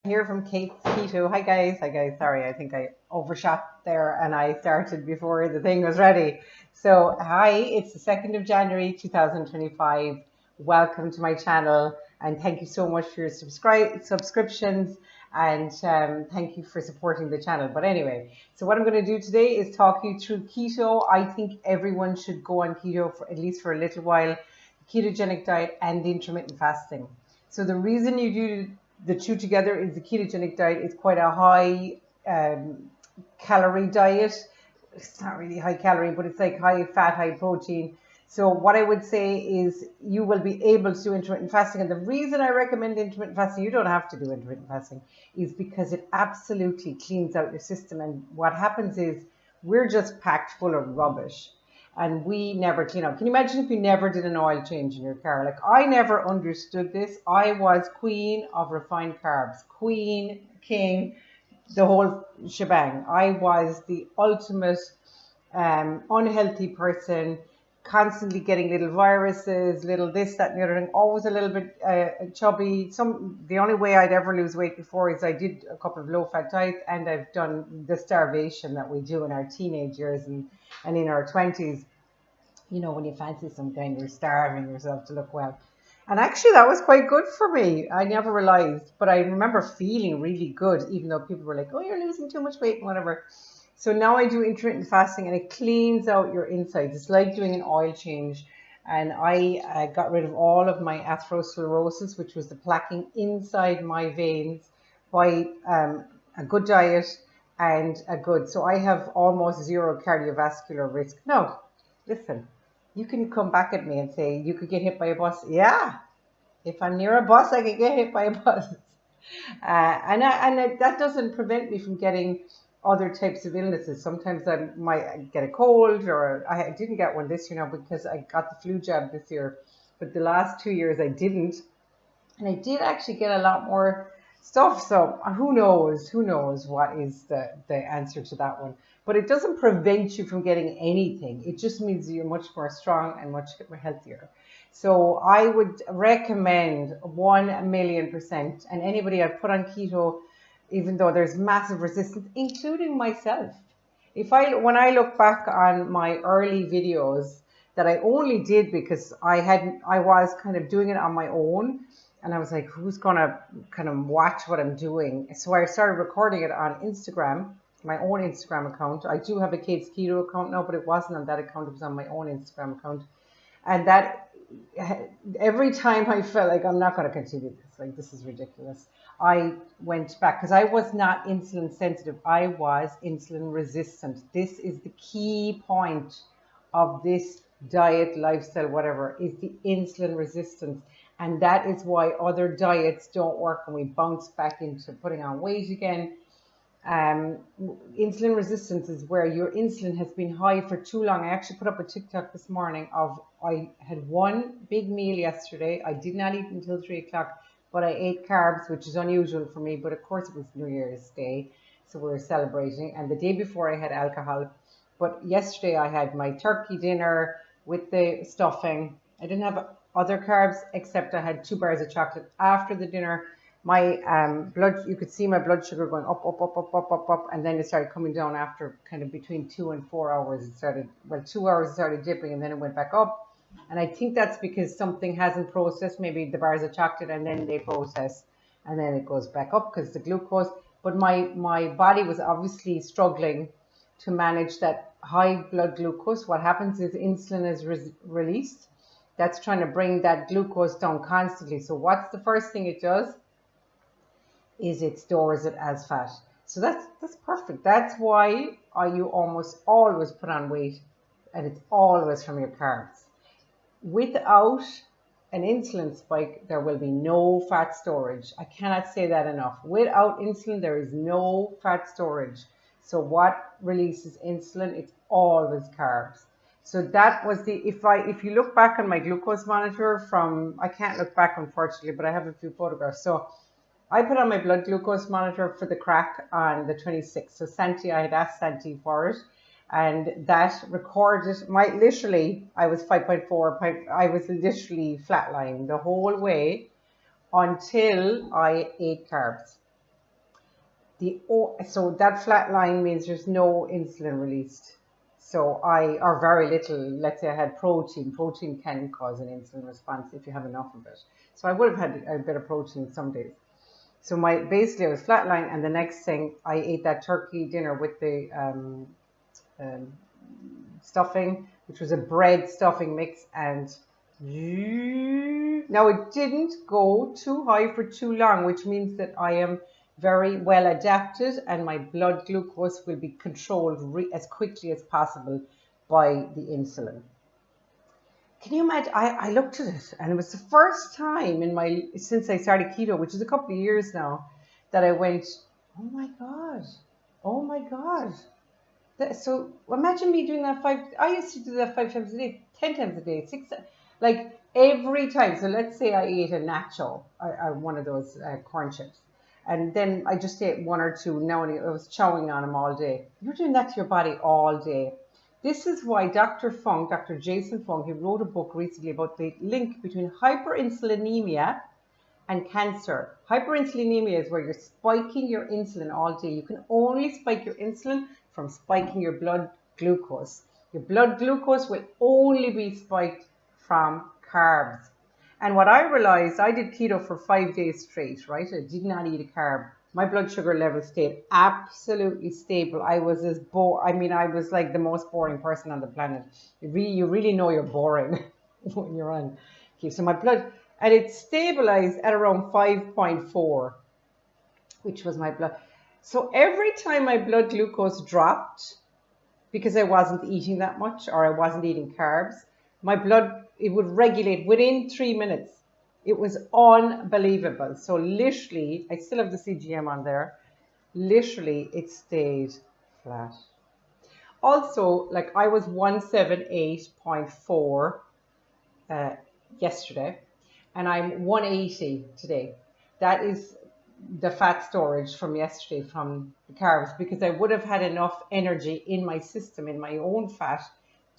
Here from Keto. Hi guys. Sorry, I think I overshot there and I started before the thing was ready. So, hi, it's the 2nd of January 2025. Welcome to my channel and thank you so much for your subscriptions and thank you for supporting the channel. But anyway, so what I'm going to do today is talk you through keto. I think everyone should go on keto for at least for a little while, ketogenic diet and the intermittent fasting. So the reason you do the two together is the ketogenic diet is quite a high calorie diet. It's not really high calorie, but it's like high fat, high protein. So what I would say is you will be able to do intermittent fasting. And the reason I recommend intermittent fasting, you don't have to do intermittent fasting, is because it absolutely cleans out your system. And what happens is we're just packed full of rubbish and we never clean up. Can you imagine if you never did an oil change in your car? Like, I never understood this. I was queen of refined carbs, queen, king, the whole shebang. I was the ultimate unhealthy person, constantly getting little viruses, little this, that, and the other thing. Always a little bit chubby. The only way I'd ever lose weight before is I did a couple of low-fat diets, and I've done the starvation that we do in our teenage years and in our 20s. You know, when you fancy some kind, you're starving yourself to look well. And actually, that was quite good for me. I never realized, but I remember feeling really good, even though people were like, oh, you're losing too much weight and whatever. So now I do intermittent fasting and it cleans out your insides. It's like doing an oil change. And I got rid of all of my atherosclerosis, which was the plaquing inside my veins, by a good diet and a good. So I have almost zero cardiovascular risk. No, listen, you can come back at me and say you could get hit by a bus. Yeah, if I'm near a bus, I could get hit by a bus. That doesn't prevent me from getting other types of illnesses. Sometimes I might get a cold, or I didn't get one this year now because I got the flu jab this year. But the last 2 years I didn't. And I did actually get a lot more stuff. So who knows? Who knows what is the answer to that one? But it doesn't prevent you from getting anything. It just means you're much more strong and much healthier. So I would recommend 1,000,000%. And anybody I've put on keto, even though there's massive resistance, including myself. When I look back on my early videos that I only did because I was kind of doing it on my own. And I was like, who's going to kind of watch what I'm doing? So I started recording it on Instagram, my own Instagram account. I do have a Kids Keto account now, but it wasn't on that account. It was on my own Instagram account. And that every time I felt like I'm not going to continue this, like this is ridiculous, I went back because I was not insulin sensitive. I was insulin resistant. This is the key point of this diet, lifestyle, whatever, is the insulin resistance. And that is why other diets don't work and we bounce back into putting on weight again. Insulin resistance is where your insulin has been high for too long. I actually put up a TikTok this morning of I had one big meal yesterday. I did not eat until 3 o'clock, but I ate carbs, which is unusual for me. But of course, it was New Year's Day, so we were celebrating. And the day before, I had alcohol. But yesterday, I had my turkey dinner with the stuffing. I didn't have other carbs except I had 2 bars of chocolate after the dinner. My you could see my blood sugar going up, up, up, up, up, up, up, and then it started coming down after kind of between 2 and 4 hours. It started, 2 hours it started dipping and then it went back up. And I think that's because something hasn't processed, maybe the bars of chocolate, and then they process and then it goes back up because the glucose. But my body was obviously struggling to manage that high blood glucose. What happens is insulin is released. That's trying to bring that glucose down constantly. So what's the first thing it does? Is it stores it as fat. So that's perfect. That's why you almost always put on weight, and it's always from your carbs. Without an insulin spike, there will be no fat storage. I cannot say that enough. Without insulin, there is no fat storage. So what releases insulin? It's always carbs. So that was if you look back on my glucose monitor from, I can't look back unfortunately, but I have a few photographs. So I put on my blood glucose monitor for the crack on the 26th. So Santi, I had asked Santi for it, and that recorded literally, I was 5.4, I was literally flatlining the whole way until I ate carbs. So that flat line means there's no insulin released. So or very little, let's say I had protein. Protein can cause an insulin response if you have enough of it. So I would have had a bit of protein some days. So basically I was flatline, and the next thing I ate that turkey dinner with the um, stuffing, which was a bread stuffing mix, and now it didn't go too high for too long, which means that I am very well adapted and my blood glucose will be controlled as quickly as possible by the insulin. Can you imagine? I looked at it, and it was the first time since I started keto, which is a couple of years now, that I went, oh my God, oh my God. So imagine me doing that I used to do that 5 times a day, 10 times a day, like every time. So let's say I ate a nacho, one of those corn chips, and then I just ate one or two. Now I was chowing on them all day. You're doing that to your body all day. This is why Dr. Jason Fung, he wrote a book recently about the link between hyperinsulinemia and cancer. Hyperinsulinemia is where you're spiking your insulin all day. You can only spike your insulin from spiking your blood glucose. Your blood glucose will only be spiked from carbs. And what I realized, I did keto for 5 days straight, right? I did not eat a carb. My blood sugar level stayed absolutely stable. I was I was like the most boring person on the planet. You really know you're boring when you're on keto. So my blood, and it stabilized at around 5.4, which was my blood. So every time my blood glucose dropped, because I wasn't eating that much or I wasn't eating carbs, my blood, it would regulate within 3 minutes. It was unbelievable. So literally, I still have the CGM on there. Literally, it stayed flat. Also, like I was 178.4 yesterday, and I'm 180 today. That is the fat storage from yesterday from the carbs, because I would have had enough energy in my system, in my own fat,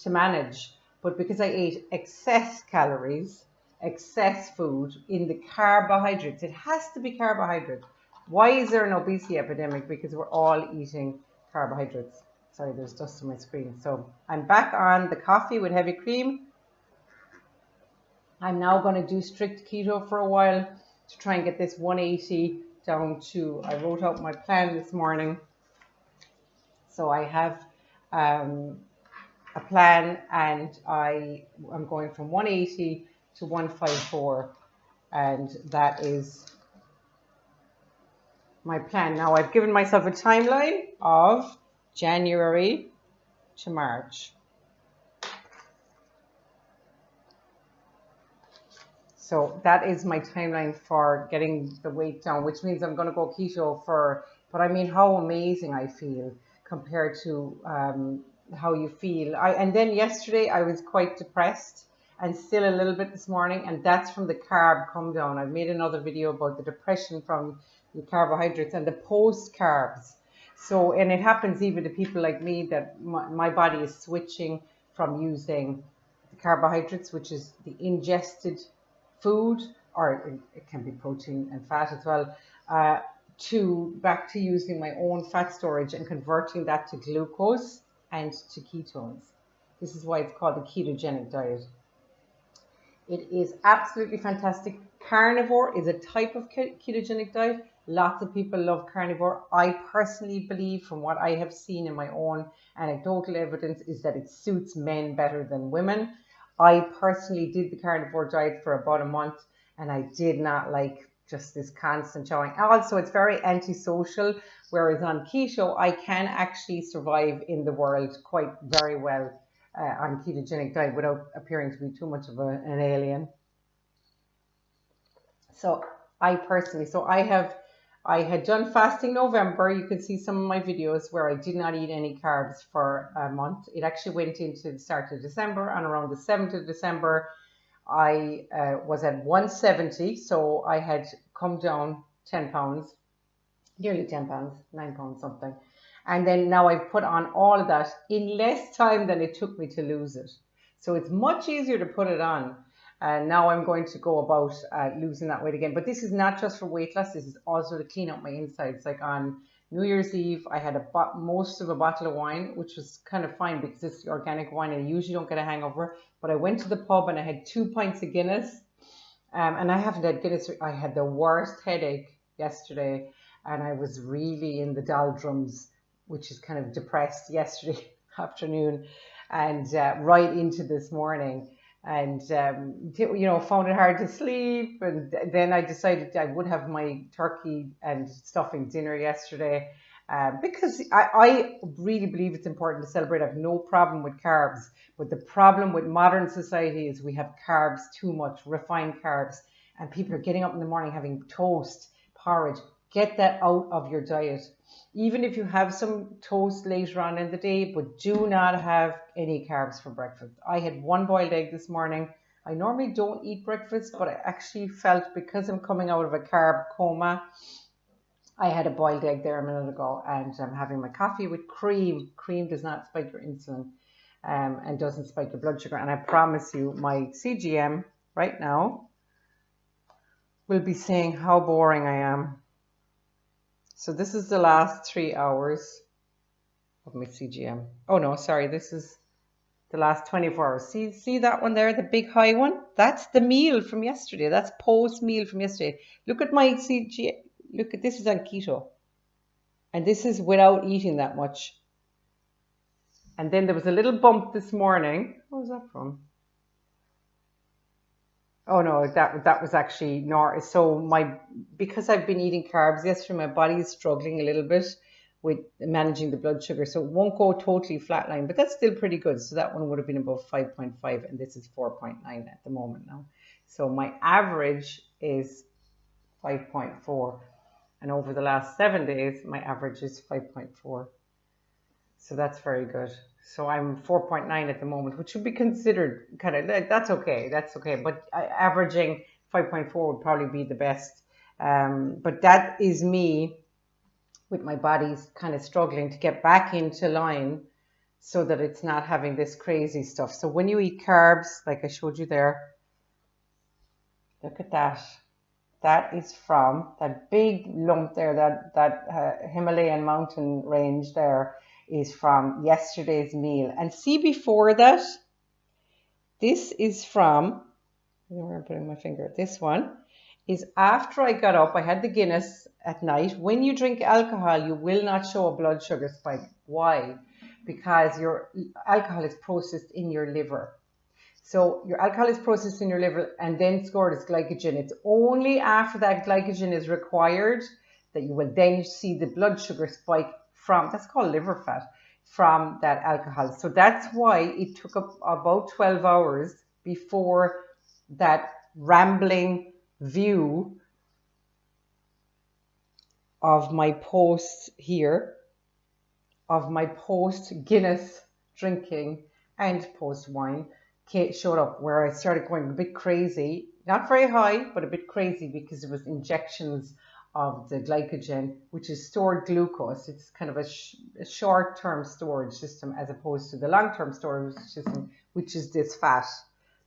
to manage. But because I ate excess calories, excess food in the carbohydrates, it has to be carbohydrate. Why is there an obesity epidemic? Because we're all eating carbohydrates. Sorry, there's dust on my screen. So I'm back on the coffee with heavy cream. I'm now going to do strict keto for a while to try and get this 180 down to, I wrote out my plan this morning. So I have a plan, and I'm going from 180 to 154, and that is my plan. Now I've given myself a timeline of January to March. So that is my timeline for getting the weight down, which means I'm going to go keto but I mean, how amazing I feel compared to how you feel. And then yesterday I was quite depressed, and still a little bit this morning, and that's from the carb come down. I've made another video about the depression from the carbohydrates and the post carbs. So, and it happens even to people like me, that my body is switching from using the carbohydrates, which is the ingested food, or it can be protein and fat as well, back to using my own fat storage and converting that to glucose and to ketones. This is why it's called the ketogenic diet. It is absolutely fantastic. Carnivore is a type of ketogenic diet. Lots of people love carnivore. I personally believe, from what I have seen in my own anecdotal evidence, is that it suits men better than women. I personally did the carnivore diet for about a month, and I did not like just this constant chowing. Also, it's very antisocial, whereas on keto, I can actually survive in the world quite very well on ketogenic diet without appearing to be too much of an alien. So I had done fasting November. You can see some of my videos where I did not eat any carbs for a month. It actually went into the start of December, and around the 7th of December, I was at 170. So I had come down 10 pounds, nearly 10 pounds, 9 pounds something. And then now I've put on all of that in less time than it took me to lose it. So it's much easier to put it on. And now I'm going to go about losing that weight again. But this is not just for weight loss. This is also to clean up my insides. Like on New Year's Eve, I had most of a bottle of wine, which was kind of fine because it's the organic wine and I usually don't get a hangover. But I went to the pub and I had 2 pints of Guinness. And I haven't had Guinness. I had the worst headache yesterday and I was really in the doldrums, which is kind of depressed yesterday afternoon and right into this morning. And found it hard to sleep. And then I decided I would have my turkey and stuffing dinner yesterday because I really believe it's important to celebrate. I have no problem with carbs, but the problem with modern society is we have carbs too much, refined carbs, and people are getting up in the morning having toast, porridge. Get that out of your diet. Even if you have some toast later on in the day, but do not have any carbs for breakfast. I had one boiled egg this morning. I normally don't eat breakfast, but I actually felt because I'm coming out of a carb coma, I had a boiled egg there a minute ago and I'm having my coffee with cream. Cream does not spike your insulin and doesn't spike your blood sugar. And I promise you, my CGM right now will be saying how boring I am. So this is the last 3 hours of my CGM. Oh no, sorry, this is the last 24 hours. See that one there, the big high one? That's the meal from yesterday. That's post meal from yesterday. Look at my CGM. Look at this is on keto. And this is without eating that much. And then there was a little bump this morning. What was that from? Oh no, that was actually because I've been eating carbs yesterday, my body is struggling a little bit with managing the blood sugar, so it won't go totally flatline, but that's still pretty good. So that one would have been above 5.5, and this is 4.9 at the moment now. So my average is 5.4, and over the last 7 days, my average is 5.4. So that's very good. So I'm 4.9 at the moment, which would be considered kind of, that's okay. But averaging 5.4 would probably be the best. But that is me with my body's kind of struggling to get back into line so that it's not having this crazy stuff. So when you eat carbs, like I showed you there, look at that. That is from that big lump there, that Himalayan mountain range there is from yesterday's meal. And see before that, this is from, where I'm putting my finger, this one is after I got up, I had the Guinness at night. When you drink alcohol, you will not show a blood sugar spike. Why? Because your alcohol is processed in your liver. So your alcohol is processed in your liver and then stored as glycogen. It's only after that glycogen is required that you will then see the blood sugar spike from, that's called liver fat, from that alcohol. So that's why it took about 12 hours before that rambling view of my post here, of my post Guinness drinking and post wine showed up, where I started going a bit crazy, not very high, but a bit crazy because it was injections of the glycogen, which is stored glucose. It's kind of a short-term storage system as opposed to the long-term storage system, which is this fat.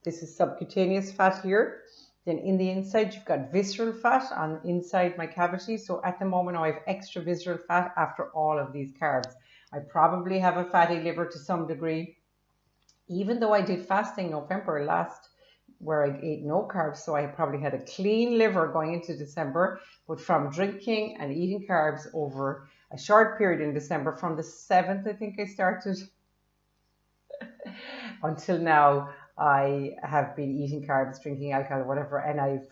This is subcutaneous fat here. Then in the inside, you've got visceral fat on inside my cavity. So at the moment, I have extra visceral fat after all of these carbs. I probably have a fatty liver to some degree, even though I did fasting November last, where I ate no carbs, so I probably had a clean liver going into December, but from drinking and eating carbs over a short period in December, from the 7th, I think I started, until now, I have been eating carbs, drinking alcohol, whatever, and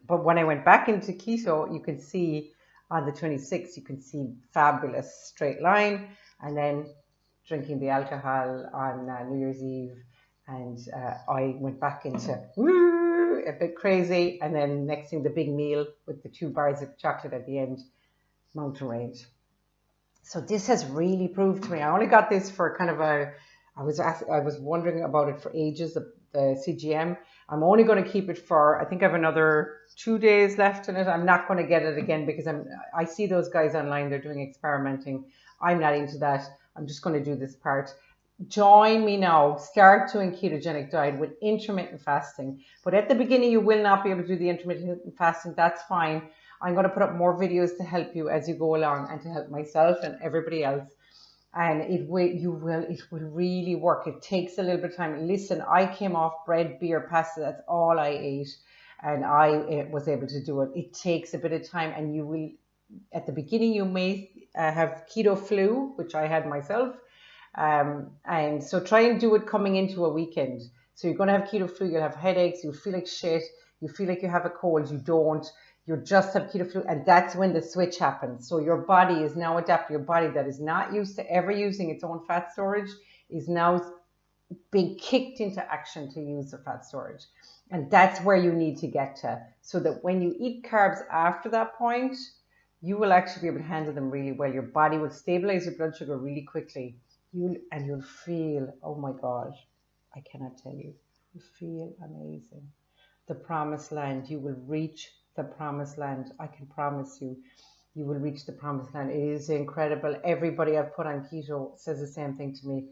but when I went back into keto, you can see on the 26th, you can see fabulous straight line, and then drinking the alcohol on New Year's Eve, and I went back into a bit crazy, and then next thing, the big meal with the 2 bars of chocolate at the end, mountain range. So this has really proved to me. I only got this for kind of I was wondering about it for ages, the CGM. I'm only going to keep it for, I think I have another 2 days left in it. I'm not going to get it again because I see those guys online, they're doing experimenting. I'm not into that. I'm just going to do this part. Join me now. Start doing ketogenic diet with intermittent fasting. But at the beginning, you will not be able to do the intermittent fasting. That's fine. I'm going to put up more videos to help you as you go along and to help myself and everybody else. And it will really work. It takes a little bit of time. Listen, I came off bread, beer, pasta. That's all I ate, and I was able to do it. It takes a bit of time, and you will, at the beginning, you may have keto flu, which I had myself. And so try and do it coming into a weekend. So you're going to have keto flu, you'll have headaches, you'll feel like shit, you feel like you have a cold, you don't, you just have keto flu, and that's when the switch happens. So your body is now adapting. Your body that is not used to ever using its own fat storage is now being kicked into action to use the fat storage. And that's where you need to get to, so that when you eat carbs after that point, you will actually be able to handle them really well. Your body will stabilize your blood sugar really quickly. You'll feel, oh my God, I cannot tell you, you feel amazing. The promised land, you will reach the promised land. I can promise you, you will reach the promised land. It is incredible. Everybody I've put on keto says the same thing to me.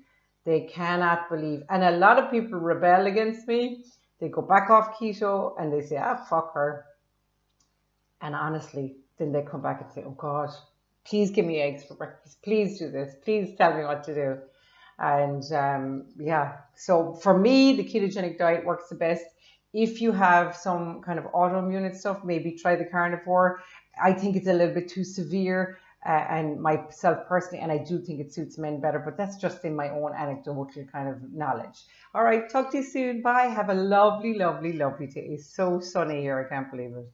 They cannot believe, and a lot of people rebel against me. They go back off keto and they say, fuck her. And honestly, then they come back and say, oh God, please give me eggs for breakfast. Please do this. Please tell me what to do. And so for me, the ketogenic diet works the best. If you have some kind of autoimmune stuff, maybe try the carnivore. I think it's a little bit too severe, and myself personally, and I do think it suits men better, but that's just in my own anecdotal kind of knowledge. All right, talk to you soon. Bye. Have a lovely, lovely, lovely day. It's so sunny here. I can't believe it.